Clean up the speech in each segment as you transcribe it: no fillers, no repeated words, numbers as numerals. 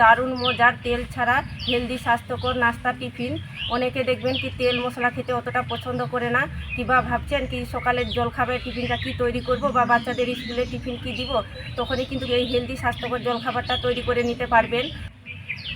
দারুণ মজার তেল ছাড়া হেলদি স্বাস্থ্যকর নাস্তা টিফিন। অনেকে দেখবেন কি তেল মশলা খেতে অতটা পছন্দ করে না, কিংবা ভাবছেন কি সকালের জলখাবার টিফিনটা কি তৈরি করব বা বাচ্চাদের স্কুলে টিফিন কি দিব, তখনই কিন্তু এই হেলদি স্বাস্থ্যকর জলখাবারটা তৈরি করে নিতে পারবেন।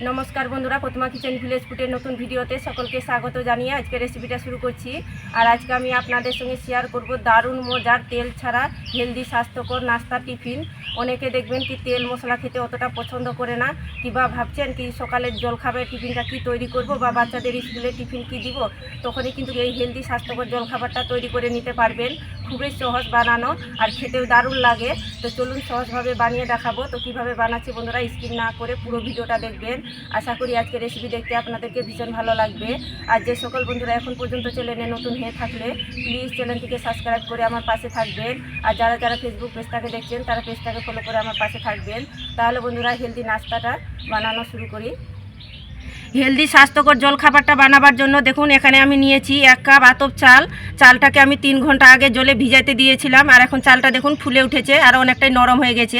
নমস্কার বন্ধুরা, প্রতিমা কিচেন ভিলেজ ফুডের নতুন ভিডিওতে সকলকে স্বাগত জানিয়ে আজকে রেসিপিটা শুরু করছি। আর আজকে আমি আপনাদের সঙ্গে শেয়ার করব দারুণ মজার তেল ছাড়া হেলদি স্বাস্থ্যকর নাস্তা টিফিন। অনেকে দেখবেন কি তেল মশলা খেতে অতটা পছন্দ করে না, কিংবা ভাবছেন কি সকালের জলখাবার টিফিনটা কি তৈরি করব বা বাচ্চাদের স্কুলে টিফিন কি দিব, তখনই কিন্তু এই হেলদি স্বাস্থ্যকর জলখাবারটা তৈরি করে নিতে পারবেন। খুবই সহজ বানানো আর খেতেও দারুণ লাগে। তো চলুন সহজভাবে বানিয়ে দেখাবো। তো কীভাবে বানাচ্ছি বন্ধুরা স্কিপ না করে পুরো ভিডিওটা দেখবেন। আশা করি আজকে রেসিপি দেখতে আপনাদেরকে ভীষণ ভালো লাগবে। আর যে সকল বন্ধুরা এখন পর্যন্ত চ্যানেলে নতুন হয়ে থাকলে প্লিজ চ্যানেলটিকে সাবস্ক্রাইব করে আমার পাশে থাকবেন। আর যারা যারা ফেসবুক পেজটাকে দেখছেন তারা পেজটাকে ফলো করে আমার পাশে থাকবেন। তাহলে বন্ধুরা হেলদি নাস্তাটা বানানো শুরু করি। হেলদি স্বাস্থ্যকর জলখাবারটা বানাবার জন্য দেখুন এখানে আমি নিয়েছি 1 কাপ আতপ চাল। চালটাকে আমি 3 ঘন্টা আগে জলে ভিজাতে দিয়েছিলাম, আর এখন চালটা দেখুন ফুলে উঠেছে আর অনেকটাই নরম হয়ে গেছে।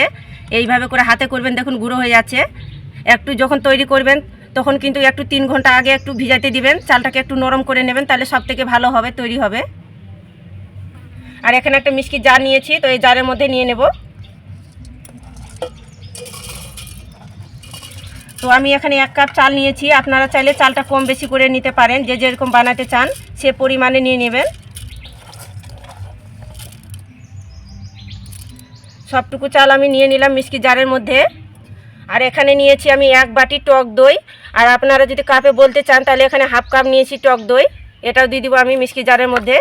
এইভাবে করে হাতে করবেন, দেখুন গুঁড়ো হয়ে যাচ্ছে। একটু যখন তৈরি করবেন তখন কিন্তু একটু 3 ঘন্টা আগে একটু ভিজাতে দিবেন, চালটাকে একটু নরম করে নেবেন, তাহলে সব থেকে ভালো হবে, তৈরি হবে। আর এখানে একটা মিষ্টি জার নিয়েছি, তো এই জারের মধ্যে নিয়ে নেব। তো আমি এখানে 1 কাপ চাল নিয়েছি, আপনারা চাইলে চালটা কম বেশি করে নিতে পারেন, যে যেরকম বানাতে চান সে পরিমাণে নিয়ে নেবেন। সবটুকু চাল আমি নিয়ে নিলাম মিষ্টি জারের মধ্যে। আর এখানে নিয়েছি আমি 1 বাটি টক দই। আর আপনারা যদি কাপে বলতে চান তাহলে এখানে হাফ কাপ নিয়েছি টক দই, এটাও দিয়ে দিব আমি মিষ্টি জারের মধ্যে।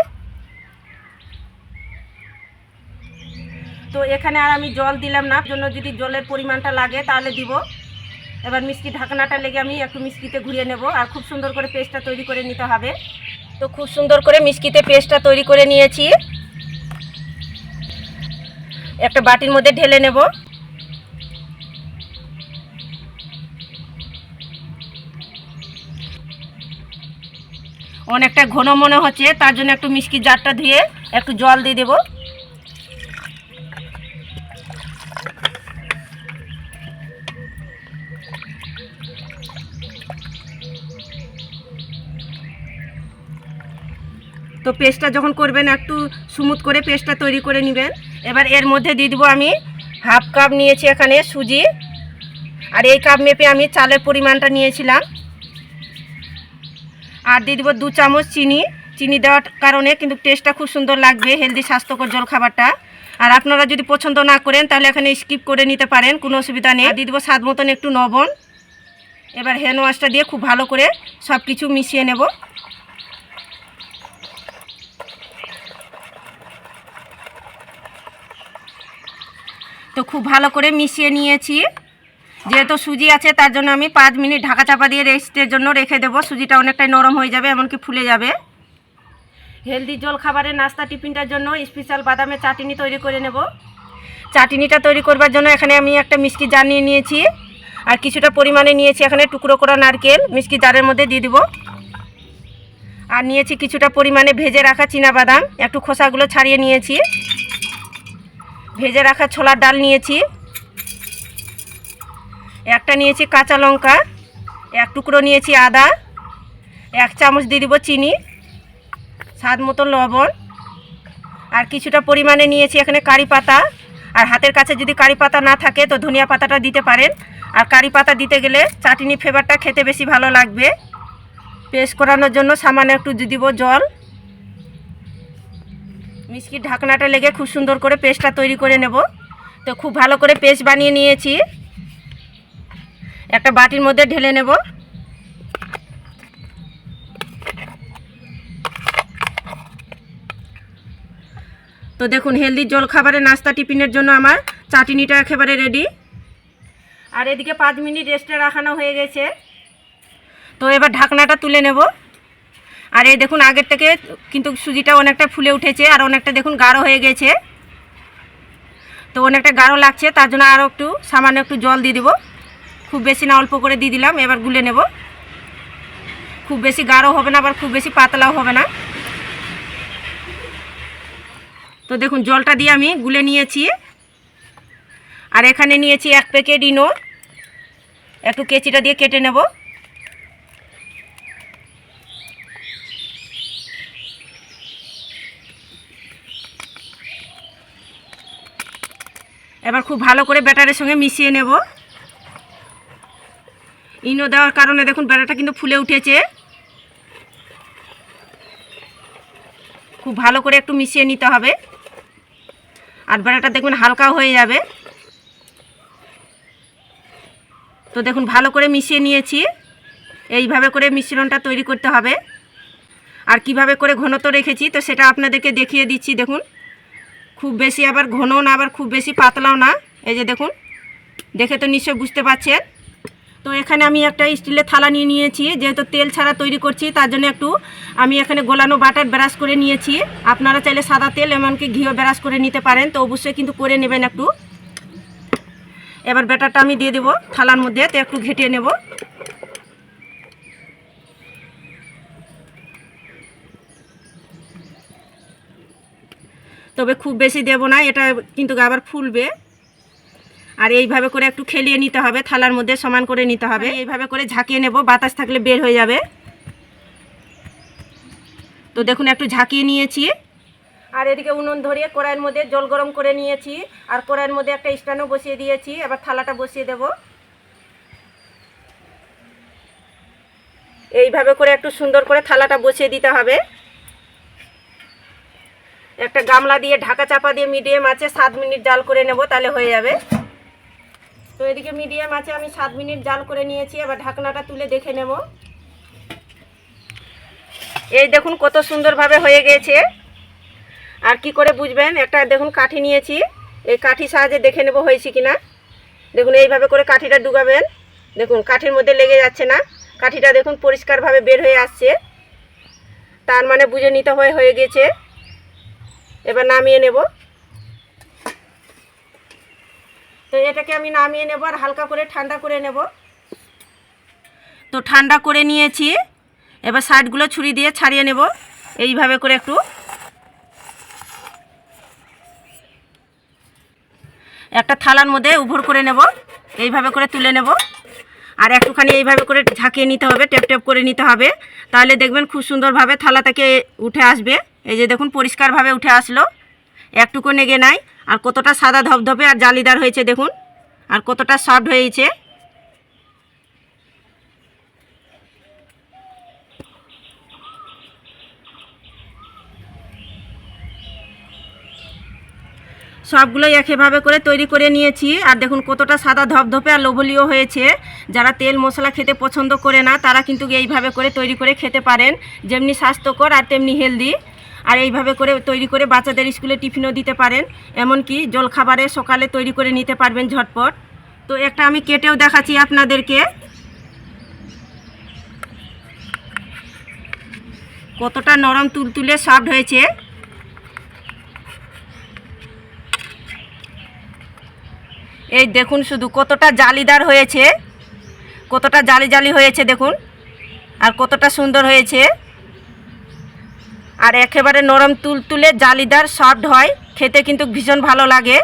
তো এখানে আর আমি জল দিলাম না, জন্য যদি জলের পরিমাণটা লাগে তাহলে দিব। এবার মিষ্টি ঢাকনাটা লেগে আমি একটু মিষ্টিতে ঘুরিয়ে নেব, আর খুব সুন্দর করে পেস্টটা তৈরি করে নিতে হবে। তো খুব সুন্দর করে মিষ্টিতে পেস্টটা তৈরি করে নিয়েছি, একটা বাটির মধ্যে ঢেলে নেব। অনেকটা ঘন মনে হচ্ছে, তার জন্য একটু মিষ্টি জারটা ধুয়ে একটু জল দিয়ে দেব। তো পেস্টটা যখন করবেন একটু স্মুথ করে পেস্টটা তৈরি করে নেবেন। এবার এর মধ্যে দিয়ে দেবো আমি হাফ কাপ নিয়েছি এখানে সুজি, আর এই কাপ মেপে আমি চালের পরিমাণটা নিয়েছিলাম। আর দিয়ে দেবো 2 চামচ চিনি। চিনি দেওয়ার কারণে কিন্তু টেস্টটা খুব সুন্দর লাগবে হেলদি স্বাস্থ্যকর জলখাবারটা। আর আপনারা যদি পছন্দ না করেন তাহলে এখানে স্কিপ করে নিতে পারেন, কোনো অসুবিধা নেই। দিয়ে দেবো স্বাদ মতন একটু লবণ। এবার হ্যান্ড ওয়াশটা দিয়ে খুব ভালো করে সব কিছু মিশিয়ে নেব। তো খুব ভালো করে মিশিয়ে নিয়েছি। যেহেতু সুজি আছে তার জন্য আমি 5 মিনিট ঢাকা চাপা দিয়ে রেস্টের জন্য রেখে দেবো। সুজিটা অনেকটাই নরম হয়ে যাবে, এমনকি ফুলে যাবে। হেলদি জল খাবারের নাস্তা টিফিনটার জন্য স্পেশাল বাদামের চাটনি তৈরি করে নেব। চাটনিটা তৈরি করবার জন্য এখানে আমি একটা মিষ্টি জার নিয়ে নিয়েছি, আর কিছুটা পরিমাণে নিয়েছি এখানে টুকরো করা নারকেল, মিষ্টি জারের মধ্যে দিয়ে দেব। আর নিয়েছি কিছুটা পরিমাণে ভেজে রাখা বাদাম, একটু খোসাগুলো ছাড়িয়ে নিয়েছি। ভেজে রাখা ছোলার ডাল নিয়েছি, একটা নিয়েছি কাঁচা লঙ্কা, 1 টুকরো নিয়েছি আদা, 1 চামচ দিয়ে দিব চিনি, স্বাদ মতো লবণ, আর কিছুটা পরিমাণে নিয়েছি এখানে কারি পাতা। আর হাতের কাছে যদি কারি পাতা না থাকে তো ধনিয়া পাতাটা দিতে পারেন। আর কারি পাতা দিতে গেলে চাটনি ফ্লেভারটা খেতে বেশি ভালো লাগবে। পেস্ট করানোর জন্য সামান্য একটু দিয়ে দিব জল। মিষ্টির ঢাকনাটা লেগে খুব সুন্দর করে পেস্টটা তৈরি করে নেব। তো খুব ভালো করে পেস্ট বানিয়ে নিয়েছি, একটা বাটির মধ্যে ঢেলে নেব। তো দেখুন হেলদি জলখাবারের নাস্তা টিফিনের জন্য আমার চাটনিটা একেবারে রেডি। আর এদিকে 5 মিনিট রেস্টে রাখানো হয়ে গেছে। তো এবার ঢাকনাটা তুলে নেব। আর এই দেখুন আগের থেকে কিন্তু সুজিটা অনেকটা ফুলে উঠেছে, আর অনেকটা দেখুন গাঢ় হয়ে গেছে। তো অনেকটা গাঢ় লাগছে, তার জন্য আরও একটু সামান্য একটু জল দিয়ে দেবো। খুব বেশি না, অল্প করে দিয়ে দিলাম। এবার গুলে নেব। খুব বেশি গাঢ় হবে না, আবার খুব বেশি পাতলাও হবে না। তো দেখুন জলটা দিয়ে আমি গুলে নিয়েছি। আর এখানে নিয়েছি 1 প্যাকেট ইনো। একটু কেচিটা দিয়ে কেটে নেব। এবার খুব ভালো করে ব্যাটারের সঙ্গে মিশিয়ে নেব। ইনো দেওয়ার কারণে দেখুন ব্যাটারটা কিন্তু ফুলে উঠেছে। খুব ভালো করে একটু মিশিয়ে নিতে হবে, আর ব্যাটারটা দেখুন হালকা হয়ে যাবে। তো দেখুন ভালো করে মিশিয়ে নিয়েছি। এইভাবে করে মিশ্রণটা তৈরি করতে হবে। আর কিভাবে করে ঘনত্ব রেখেছি তো সেটা আপনাদেরকে দেখিয়ে দিচ্ছি। দেখুন খুব বেশি আবার ঘনও না, আবার খুব বেশি পাতলাও না। এই যে দেখুন, দেখে তো নিশ্চয় বুঝতে পারছেন। তো এখানে আমি একটা স্টিলের থালা নিয়ে নিয়েছি, যেহেতু তেল ছাড়া তৈরি করছি তার জন্য একটু আমি এখানে গোলানো বাটার ব্রাশ করে নিয়েছি। আপনারা চাইলে সাদা তেল এমনকি ঘিও ব্রাশ করে নিতে পারেন, তো অবশ্যই কিন্তু করে নেবেন একটু। এবার ব্যাটারটা আমি দিয়ে দেবো থালার মধ্যে, তো একটু ঘেটিয়ে নেব। তবে খুব বেশি দেব না, এটা কিন্তু আবার ফুলবে। আর এইভাবে করে একটু খেলিয়ে নিতে হবে, থালার মধ্যে সমান করে নিতে হবে। এইভাবে করে ঝাঁকিয়ে নেব, বাতাস থাকলে বের হয়ে যাবে। তো দেখুন একটু ঝাঁকিয়ে নিয়েছি। আর এদিকে উনুন ধরিয়ে কড়াইয়ের মধ্যে জল গরম করে নিয়েছি, আর কড়াইয়ের মধ্যে একটা স্ট্যান্ডও বসিয়ে দিয়েছি। এবার থালাটা বসিয়ে দেব। এইভাবে করে একটু সুন্দর করে থালাটা বসিয়ে দিতে হবে। একটা গামলা দিয়ে ঢাকা চাপা দিয়ে মিডিয়াম আঁচে 7 মিনিট জাল করে নেব, তাহলে হয়ে যাবে। তো এদিকে মিডিয়াম আঁচে আমি 7 মিনিট জাল করে নিয়েছি। এবার ঢাকনাটা তুলে দেখে নেব। এই দেখুন কত সুন্দরভাবে হয়ে গেছে। আর কি করে বুঝবেন, একটা দেখুন কাঠি নিয়েছি, এই কাঠির সাহায্যে দেখে নেব হয়েছে কিনা। দেখুন এইভাবে করে কাঠিটা ডুবাবেন, দেখুন কাঠির মধ্যে লেগে যাচ্ছে না। কাঠিটা দেখুন পরিষ্কারভাবে বের হয়ে আসছে, তার মানে বুঝে নিতে হয়ে গেছে। এবার নামিয়ে নেব। তো এটাকে আমি নামিয়ে নেব আর হালকা করে ঠান্ডা করে নেব। তো ঠান্ডা করে নিয়েছি। এবার সাইডগুলো ছুরি দিয়ে ছাড়িয়ে নেব এইভাবে করে একটু। একটা থালার মধ্যে উভর করে নেব, এইভাবে করে তুলে নেব। আর একটুখানি এইভাবে করে ঝাঁকিয়ে নিতে হবে, টেপ টেপ করে নিতে হবে, তাহলে দেখবেন খুব সুন্দরভাবে থালা থেকে উঠে আসবে। এই যে দেখুন পরিষ্কারভাবে উঠে আসলো, একটুকু নেগে নাই। আর কতটা সাদা ধপধপে আর জালিদার হয়েছে দেখুন, আর কতটা সফট হয়েছে। সবগুলো একইভাবে করে তৈরি করে নিয়েছি। আর দেখুন কতটা সাদা ধপধপে আর লোভনীয় হয়েছে। যারা তেল মশলা খেতে পছন্দ করে না তারা কিন্তু এইভাবে করে তৈরি করে খেতে পারেন, যেমনি স্বাস্থ্যকর আর তেমনি হেলদি। আর এইভাবে করে তৈরি করে বাচ্চাদের স্কুলে টিফিনও দিতে পারেন, এমনকি জলখাবারে সকালে তৈরি করে নিতে পারবেন ঝটপট। তো একটা আমি কেটেও দেখাচ্ছি আপনাদেরকে, কতটা নরম তুলতুলে সফট হয়েছে। এই দেখুন শুধু কতটা জালিদার হয়েছে, কতটা জালি জালি হয়েছে দেখুন, আর কতটা সুন্দর হয়েছে। আর একেবারে নরম তুলতুলে জালিদার সফট হয়, খেতে কিন্তু ভীষণ ভালো লাগে।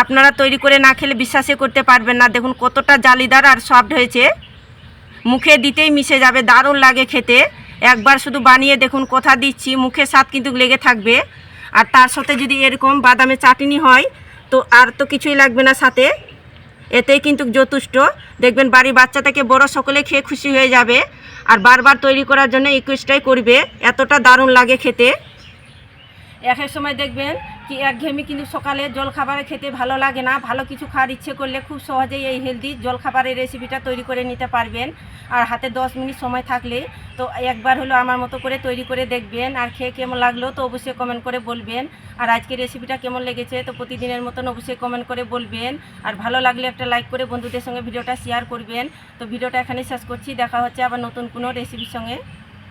আপনারা তৈরি করে না খেলে বিশ্বাসই করতে পারবেন না। দেখুন কতটা জালিদার আর সফট হয়েছে, মুখে দিতেই মিশে যাবে, দারুণ লাগে খেতে। একবার শুধু বানিয়ে দেখুন, কথা দিচ্ছি মুখের স্বাদ কিন্তু লেগে থাকবে। আর তার সাথে যদি এরকম বাদামের চাটনি হয় তো আর তো কিছুই লাগবে না সাথে, এতেই কিন্তু যথেষ্ট। দেখবেন বাড়ির বাচ্চা থেকে বড় সকলে খেয়ে খুশি হয়ে যাবে, আর বারবার তৈরি করার জন্য রিকোয়েস্টটাই করবে, এতটা দারুণ লাগে খেতে। এক এক সময় দেখবেন কি একঘেয়েমি কিন্তু সকালে জলখাবারে খেতে ভালো লাগে না, ভালো কিছু খাওয়ার ইচ্ছে করলে খুব সহজেই এই হেলদি জলখাবারের রেসিপিটা তৈরি করে নিতে পারবেন। আর হাতে 10 মিনিট সময় থাকলে তো একবার হলো আমার মতো করে তৈরি করে দেখবেন, আর খেয়ে কেমন লাগলো তো অবশ্যই কমেন্ট করে বলবেন। আর আজকের রেসিপিটা কেমন লেগেছে তো প্রতিদিনের মতন অবশ্যই কমেন্ট করে বলবেন। আর ভালো লাগলে একটা লাইক করে বন্ধুদের সঙ্গে ভিডিওটা শেয়ার করবেন। তো ভিডিওটা এখানেই শেষ করছি, দেখা হচ্ছে আবার নতুন কোনো রেসিপির সঙ্গে।